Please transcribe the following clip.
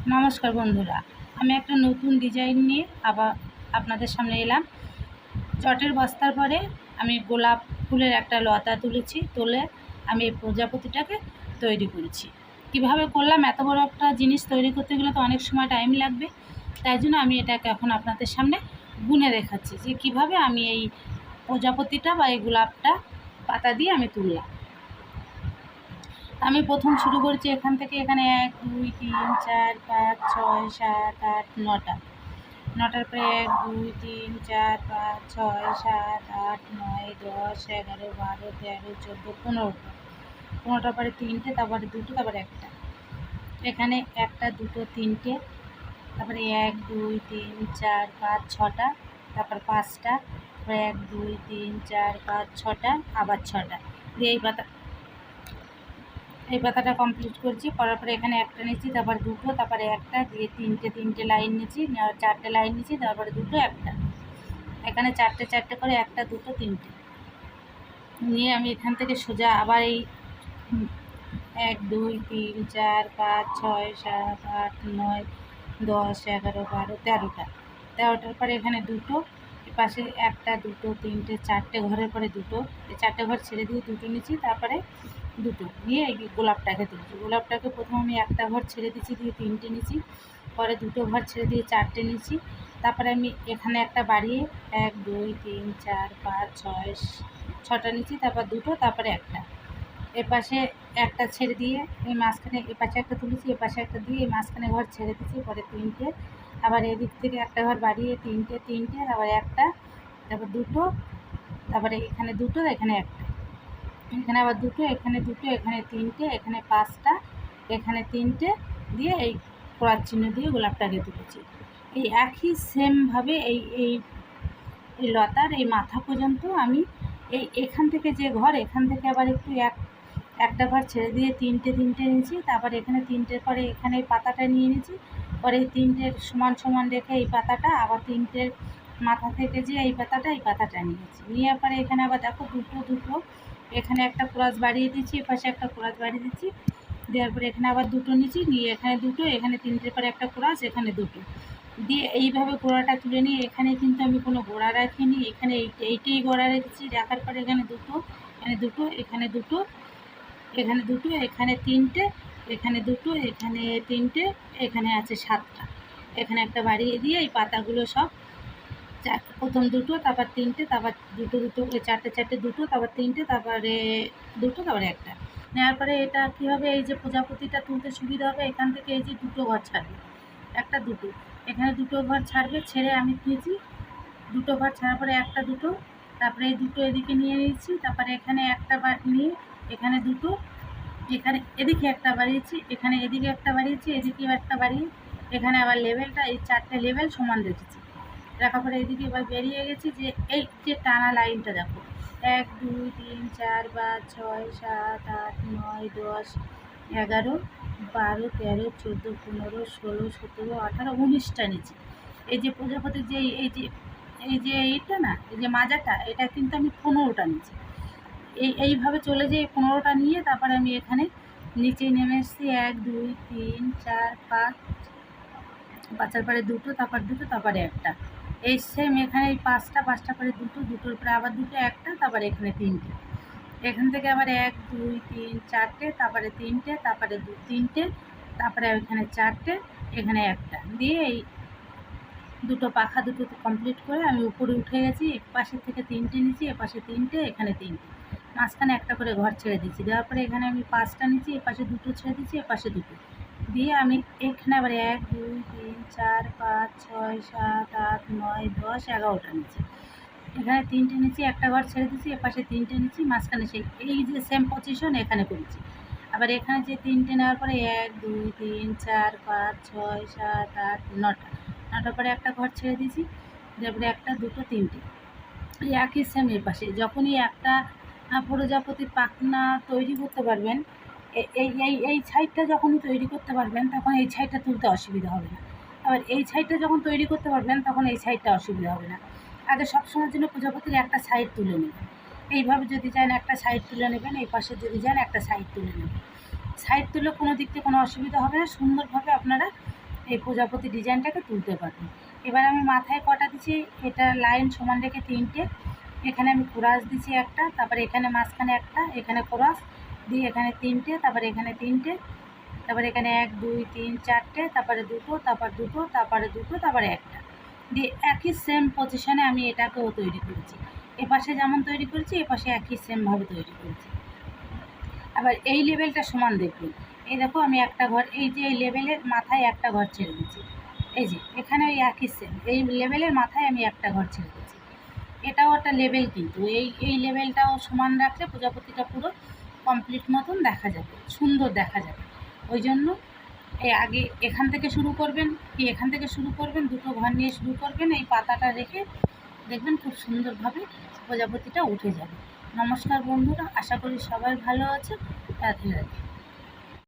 নমস্কার বন্ধুরা, আমি একটা নতুন ডিজাইন নিয়ে আবার আপনাদের সামনে এলাম। চটের বস্তার পরে আমি গোলাপ ফুলের একটা লতা তুলে আমি এই প্রজাপতিটাকে তৈরি করেছি। কিভাবে করলাম, এত বড় একটা জিনিস তৈরি করতে গেলে তো অনেক সময় টাইম লাগবে। তাই জন্য আমি এটাকে এখন আপনাদের সামনে গুনে দেখাচ্ছি যে কিভাবে আমি এই প্রজাপতিটা বা এই গোলাপটা পাতা দিয়ে আমি তুললাম। আমি প্রথম শুরু করেছি এখান থেকে। এখানে 1 2 3 4 5 6 7 8 9টা, নটার পরে 1 2 3 4 5 6 7 8 9 10 11 12 13 14 15টা, 15টার পরে 3টে, তারপরে 2টো, তারপরে 1টা। এখানে 1টা 2টো 3টে, তারপরে 1 2 3 4 5 6টা, তারপর 5টা, তারপরে 1 2 3 4 5 6টা, আবার 6টা দিয়ে এই পাতাটা কমপ্লিট করছি। করার পরে এখানে 1টা নিচ্ছি, তারপরে 2টো, তারপরে 1টা দিয়ে 3টে লাইন নিচ্ছি, 4টে লাইন নিচ্ছি, তারপরে 2টো 1টা। এখানে 4টে করে 1টা 2টো 3টে নিয়ে আমি এখান থেকে সোজা আবার এই 1 2 3 4 5 6 7 8 9 10 11 12 13টার পরে এখানে 2টো, পাশে 1টা 2টো 3টে 4টে ঘরের পরে 2টো, এই 4টে ঘর ছেড়ে দিয়ে 2টো নিচ্ছি, তারপরে 2টো নিয়ে এই গোলাপটাকে তুলছি। গোলাপটাকে প্রথমে আমি 1টা ঘর ছেড়ে দিচ্ছি, দিয়ে 3টে নিচ্ছি, পরে 2টো ঘর ছেড়ে দিয়ে 4টে নিচ্ছি, তারপরে আমি এখানে একটা বাড়িয়ে 1 2 3 4 5 6 6টা নিচ্ছি, তারপর 2টো, তারপরে 1টা। এপাশে 1টা ছেড়ে দিয়ে এই মাঝখানে এপাশে একটা তুলেছি, এপাশে একটা দিয়ে এই মাঝখানে ঘর ছেড়ে দিচ্ছি, পরে 3টে, আবার এদিক থেকে একটা ঘর বাড়িয়ে 3টে, তারপরে 1টা, তারপর 2টো, তারপরে এখানে 2টো, এখানে 1টা, এখানে আবার 2টো, এখানে 2টো, এখানে 3টে, এখানে 5টা, এখানে 3টে দিয়ে এই ক্রস চিহ্ন দিয়ে গোলাপটাকে তুলেছি। এই একই সেমভাবে এই এই এই লতার এই মাথা পর্যন্ত আমি এখান থেকে যে ঘর, এখান থেকে আবার একটু একটা ঘর ছেড়ে দিয়ে 3টে নিয়েছি, তারপরে এখানে 3টের পরে এখানে এই পাতাটা নিয়ে নিয়েছি, পরে এই 3টের সমান রেখে এই পাতাটা, আবার 3টের মাথা থেকে যে এই পাতাটা নিয়েছি। নিয়ে পরে এখানে আবার দেখো 2টো এখানে একটা ক্রস বাড়িয়ে দিচ্ছি, এপাশে একটা ক্রস বাড়িয়ে দিচ্ছি, দেওয়ার পরে এখানে আবার 2টো নিচ্ছি, নিয়ে এখানে 2টো, এখানে 3টের পরে একটা ক্রস, এখানে 2টো দিয়ে এইভাবে গোড়াটা তুলে নিয়ে এখানে কিন্তু আমি কোনো গোড়া রাখিনি, এখানে এইটাই গোড়া রেখেছি। রাখার পরে এখানে 2টো, এখানে 2টো, এখানে 2টো, এখানে 2টো, এখানে 3টে, এখানে 2টো, এখানে 3টে, এখানে আছে 7টা। এখানে একটা বাড়িয়ে দিয়ে এই পাতাগুলো সব প্রথম 2টো, তারপর 3টে, তারপর 2টো 4টে 2টো, তারপর 3টে, তারপরে 2টো, তারপরে 1টা নেওয়ার পরে এটা কী হবে, এই যে প্রজাপতিটা তুলতে সুবিধা হবে। এখান থেকে এই যে 2টো ঘর ছাড়বে, 1টা 2টো, এখানে 2টো ঘর ছাড়বে, ছেড়ে আমি নিয়েছি 2টো ঘর ছাড়ার পরে 1টা 2টো, তারপরে এই 2টো এদিকে নিয়ে নিয়েছি, তারপরে এখানে একটা নিয়ে এখানে 2টো, এখানে এদিকে একটা বাড়িয়েছি, এখানে এদিকে একটা বাড়িয়েছি, এদিকেও একটা বাড়িয়ে এখানে আবার লেভেলটা এই 4টে লেভেল সমান রেখেছি। রাখার পরে এদিকে এবার বেরিয়ে গেছি যে এই যে টানা লাইনটা দেখো, 1 2 3 4 5 6 7 8 9 10 11 12 13 14 15 16 17 18 19টা নিচে। এই যে প্রজাপতির যে এইটা না, এই যে মাজাটা, এটা কিন্তু আমি 15টা নিচে। এইভাবে চলে যেয়ে 15টা নিয়ে তারপরে আমি এখানে নিচে নেমে এসেছি 1 2 3 4 5, 5টার পরে 2টো, তারপর 2টো, তারপরে 1টা। এই সেম এখানে এই 5টার পরে 2টো, 2টোর পরে আবার 2টো, 1টা, তারপরে এখানে 3টে। এখান থেকে আবার 1 2 3 4টে, তারপরে 3টে, তারপরে 3টে, তারপরে এখানে 4টে, এখানে 1টা দিয়ে এই 2টো পাখা কমপ্লিট করে আমি উপরে উঠে গেছি। এক পাশের থেকে 3টে নিচ্ছি, এপাশে 3টে, এখানে 3টে, মাঝখানে একটা করে ঘর ছেড়ে দিচ্ছি। দেওয়ার পরে এখানে আমি 5টা নিচ্ছি, এপাশে 2টো ছেড়ে দিচ্ছি, এপাশে 2টো দিয়ে আমি এখানে আবার 1 2 3 4 5 6 7 8 9 10 11টা নিচ্ছি। এখানে 3টে নিচ্ছি, একটা ঘর ছেড়ে দিচ্ছি, এপাশে 3টে নিচ্ছি, মাঝখানে এই যে সেম পজিশন এখানে করেছি। আবার এখানে যে 3টে নেওয়ার পরে 1 2 3 4 5 6 7 8 9টার পরে একটা ঘর ছেড়ে দিয়েছি, তারপরে 1টা 2টো 3টে এই একই সেম এর পাশে। যখনই একটা প্রজাপতির পাখনা তৈরি করতে পারবেন, এই এই এই সাইডটা যখনই তৈরি করতে পারবেন, তখন এই সাইডটা তুলতে অসুবিধা হবে না। আবার এই সাইডটা যখন তৈরি করতে পারবেন, তখন এই সাইডটা অসুবিধা হবে না। আগে সবসময়ের জন্য প্রজাপতির একটা সাইড তুলে নেবেন। এইভাবে যদি চান একটা সাইড তুলে নেবেন, এই পাশে যদি যান একটা সাইড তুলে নেবেন। সাইড তুলে কোনো দিক থেকে কোনো অসুবিধা হবে না, সুন্দরভাবে আপনারা এই প্রজাপতি ডিজাইনটাকে তুলতে পারবেন। এবার আমি মাথায় কটা দিচ্ছি, এটা লাইন সমান রেখে 3টে, এখানে আমি ক্রস দিচ্ছি একটা, তারপরে এখানে মাঝখানে একটা, এখানে ক্রস দিয়ে এখানে 3টে, তারপরে এখানে 3টে, তারপরে এখানে 1 2 3 4টে, তারপরে দুটো, তারপর দুটো, তারপরে দুটো, তারপরে একটা দিয়ে একই সেম পজিশনে আমি এটাকেও তৈরি করেছি। এপাশে যেমন তৈরি করেছি এপাশে একই সেমভাবে তৈরি করেছি। আবার এই লেভেলটা সমান দেখবেন, এই দেখো আমি একটা ঘর, এই যে এই লেভেলের মাথায় একটা ঘর ছেড়ে দিচ্ছি, এই যে এখানে ওই একই সেম এই লেভেলের মাথায় আমি একটা ঘর ছেড়ে দিচ্ছি। এটাও একটা লেভেল, কিন্তু এই লেভেলটাও সমান রাখলে প্রজাপতিটা পুরো কমপ্লিট মতন দেখা যাবে, সুন্দর দেখা যাবে। ওই জন্য আগে এখান থেকে শুরু করবেন, এখান থেকে শুরু করবেন, দুটো ঘর নিয়ে শুরু করবেন, এই পাতাটা রেখে দেখবেন খুব সুন্দরভাবে প্রজাপতিটা উঠে যাবে। নমস্কার বন্ধুরা, আশা করি সবাই ভালো আছে। রাধে রাধে।